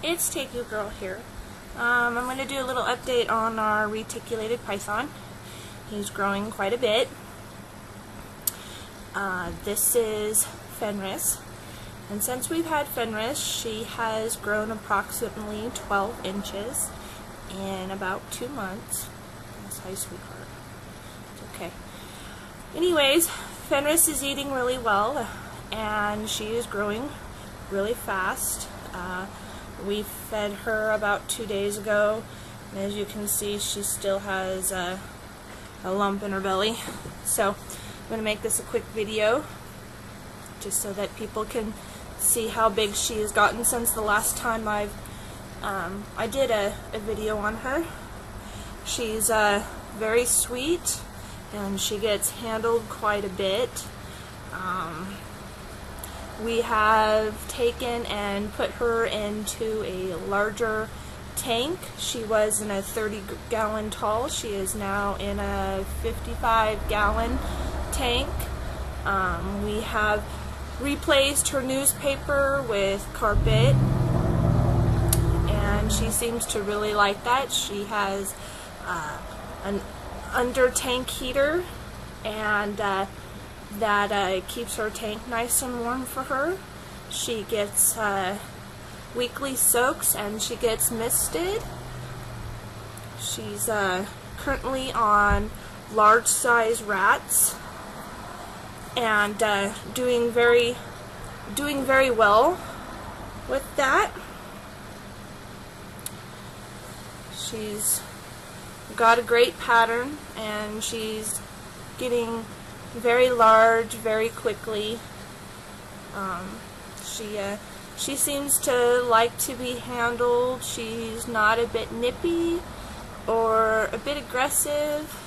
it's Take You Girl here. I'm going to do a little update on our reticulated python. He's growing quite a bit. This is Fenris, and since we've had Fenris, she has grown approximately 12 inches in about 2 months. That's hi, sweetheart. It's okay. Anyways, Fenris is eating really well, and she is growing really fast. We fed her about 2 days ago, and as you can see, she still has a lump in her belly. So I'm going to make this a quick video just so that people can see how big she has gotten since the last time I did a video on her. She's very sweet, and she gets handled quite a bit. We have taken and put her into a larger tank. She was in a 30-gallon tall. She is now in a 55-gallon tank. We have replaced her newspaper with carpet, and she seems to really like that. She has an under tank heater, and that keeps her tank nice and warm for her. She gets weekly soaks, and she gets misted. She's currently on large size rats, and doing very well with that. She's got a great pattern, and she's getting very large very quickly. She seems to like to be handled. She's not a bit nippy or a bit aggressive,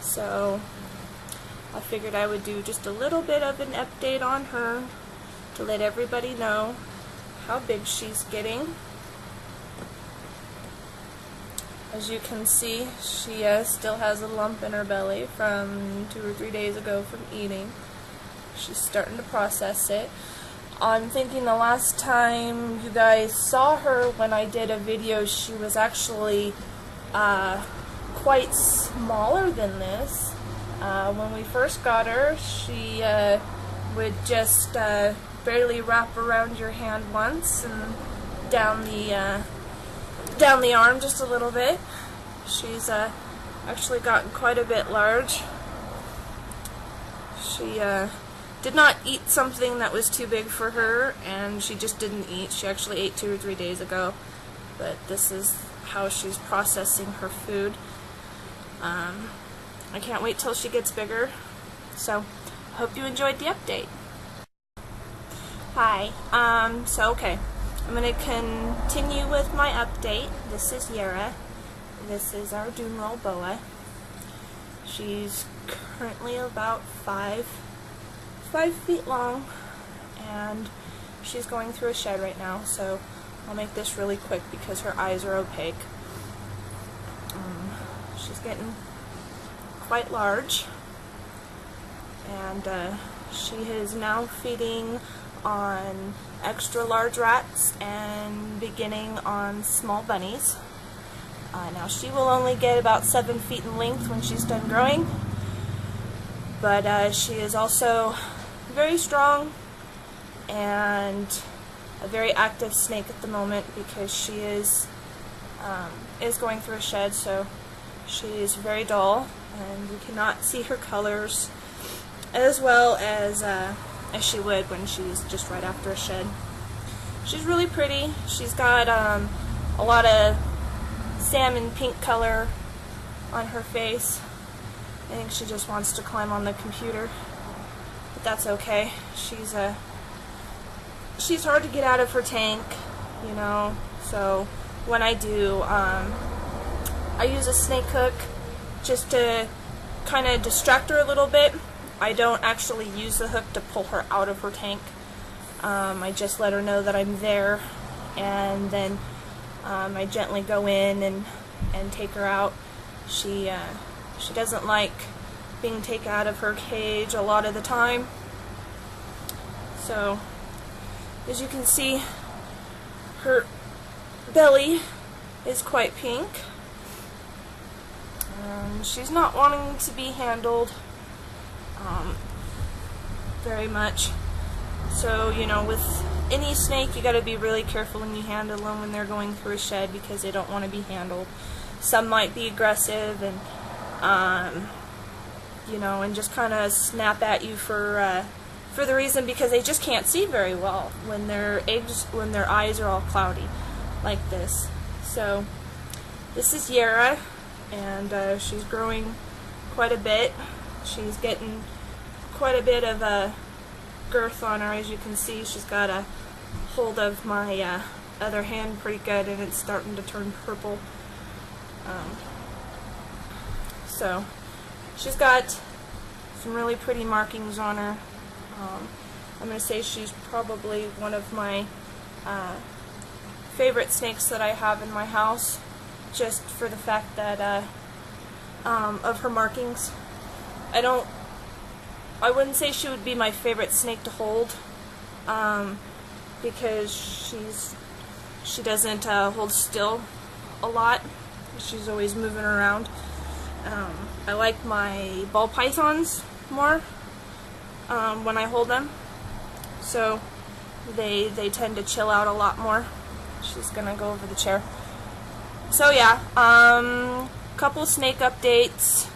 so I figured I would do just a little bit of an update on her to let everybody know how big she's getting. As you can see, she still has a lump in her belly from 2 or 3 days ago from eating. She's starting to process it. I'm thinking the last time you guys saw her when I did a video, she was actually quite smaller than this. When we first got her, she would just barely wrap around your hand once and down the arm just a little bit. She's actually gotten quite a bit large. She did not eat something that was too big for her, and she just didn't eat. She actually ate 2 or 3 days ago, but this is how she's processing her food. I can't wait till she gets bigger, so I hope you enjoyed the update. Hi, okay, I'm going to continue with my update. This is Yara. This is our Dumeril boa. She's currently about 5 feet long, and she's going through a shed right now, so I'll make this really quick because her eyes are opaque. She's getting quite large, and she is now feeding on extra large rats and beginning on small bunnies. Now she will only get about 7 feet in length when she's done growing, but she is also very strong and a very active snake at the moment because she is going through a shed, so she is very dull, and you cannot see her colors as well as she would when she's just right after a shed. She's really pretty. She's got a lot of salmon pink color on her face. I think she just wants to climb on the computer, but that's okay. She's hard to get out of her tank, you know, so when I do, I use a snake hook just to kind of distract her a little bit. I don't actually use the hook to pull her out of her tank. I just let her know that I'm there, and then I gently go in and take her out. She doesn't like being taken out of her cage a lot of the time. So, as you can see, Her belly is quite pink. She's not wanting to be handled very much. So, you know, with any snake, you got to be really careful when you handle them when they're going through a shed, because they don't want to be handled. Some might be aggressive and, you know, and just kind of snap at you for the reason because they just can't see very well when their eyes are all cloudy like this. So this is Yara, and she's growing quite a bit. She's getting quite a bit of girth on her, as you can see. She's got a hold of my other hand pretty good, and it's starting to turn purple. So she's got some really pretty markings on her. I'm going to say she's probably one of my favorite snakes that I have in my house, just for the fact that of her markings. I wouldn't say she would be my favorite snake to hold, because she doesn't hold still a lot. She's always moving around. I like my ball pythons more when I hold them, so they tend to chill out a lot more. She's gonna go over the chair. So yeah, couple snake updates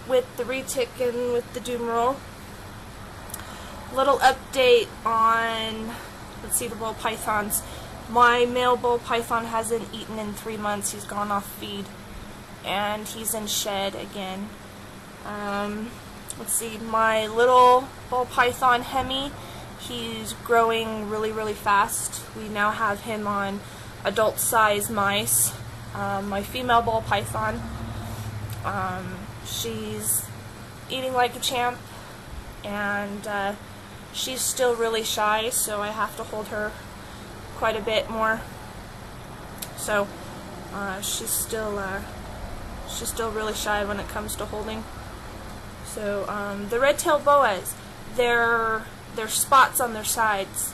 with the Retic and with the Dumeril. Little update on, let's see, the ball pythons. My male ball python hasn't eaten in 3 months. He's gone off feed, and he's in shed again. Let's see, my little ball python Hemi, he's growing really, really fast. We now have him on adult size mice. My female ball python, she's eating like a champ, and she's still really shy, so I have to hold her quite a bit more. So she's still really shy when it comes to holding. So the red-tail boas, they're spots on their sides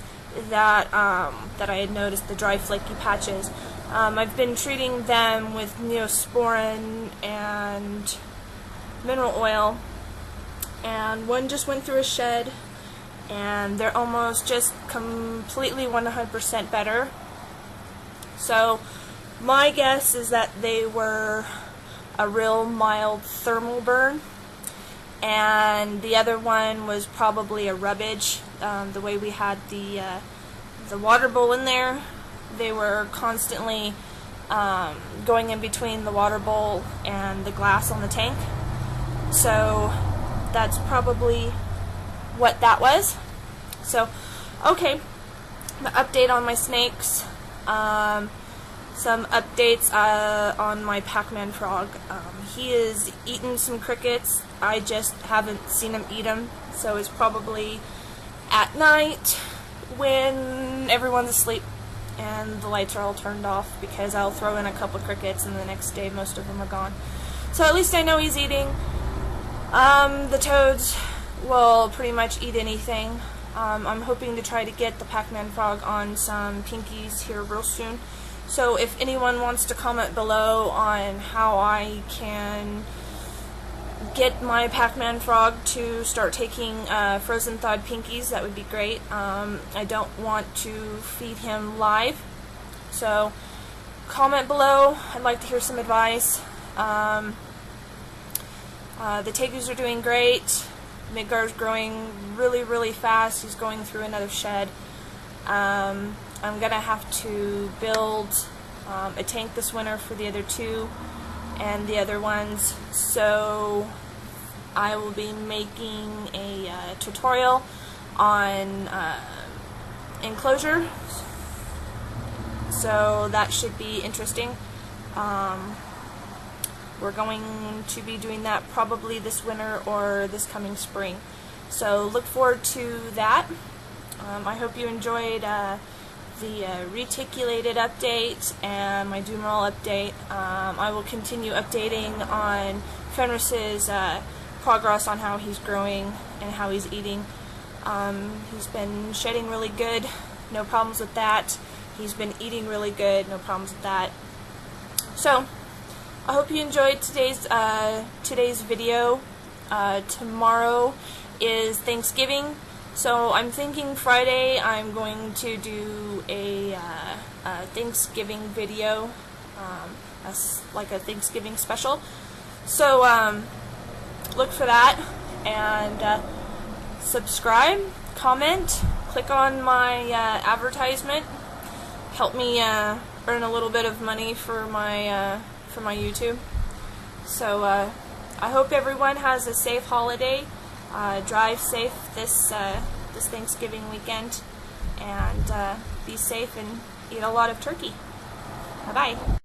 that that I had noticed, the dry flaky patches. I've been treating them with Neosporin and mineral oil, and one just went through a shed, and they're almost just completely 100% better. So my guess is that they were a real mild thermal burn, and the other one was probably a rubbage. The way we had the water bowl in there, they were constantly going in between the water bowl and the glass on the tank. So that's probably what that was. So, okay, the update on my snakes. Some updates on my Pac-Man frog. He is eating some crickets. I just haven't seen him eat them, so it's probably at night when everyone's asleep and the lights are all turned off, because I'll throw in a couple crickets and the next day most of them are gone. So at least I know he's eating. The toads will pretty much eat anything. I'm hoping to try to get the Pac-Man frog on some pinkies here real soon. So if anyone wants to comment below on how I can get my Pac-Man frog to start taking frozen thawed pinkies, that would be great. I don't want to feed him live, so comment below. I'd like to hear some advice. The tegus are doing great. Midgar's growing really, really fast. He's going through another shed. I'm going to have to build a tank this winter for the other two and the other ones, so I will be making a tutorial on enclosure, so that should be interesting. We're going to be doing that probably this winter or this coming spring, so look forward to that. I hope you enjoyed the reticulated update and my Dumeril update. I will continue updating on Fenris's progress on how he's growing and how he's eating. He's been shedding really good, no problems with that. he's been eating really good, no problems with that. So I hope you enjoyed today's video. Tomorrow is Thanksgiving, so I'm thinking Friday I'm going to do a Thanksgiving video, like a Thanksgiving special. So look for that, and subscribe, comment, click on my advertisement. Help me earn a little bit of money for my YouTube. So I hope everyone has a safe holiday. Drive safe this Thanksgiving weekend, and be safe and eat a lot of turkey. Bye bye.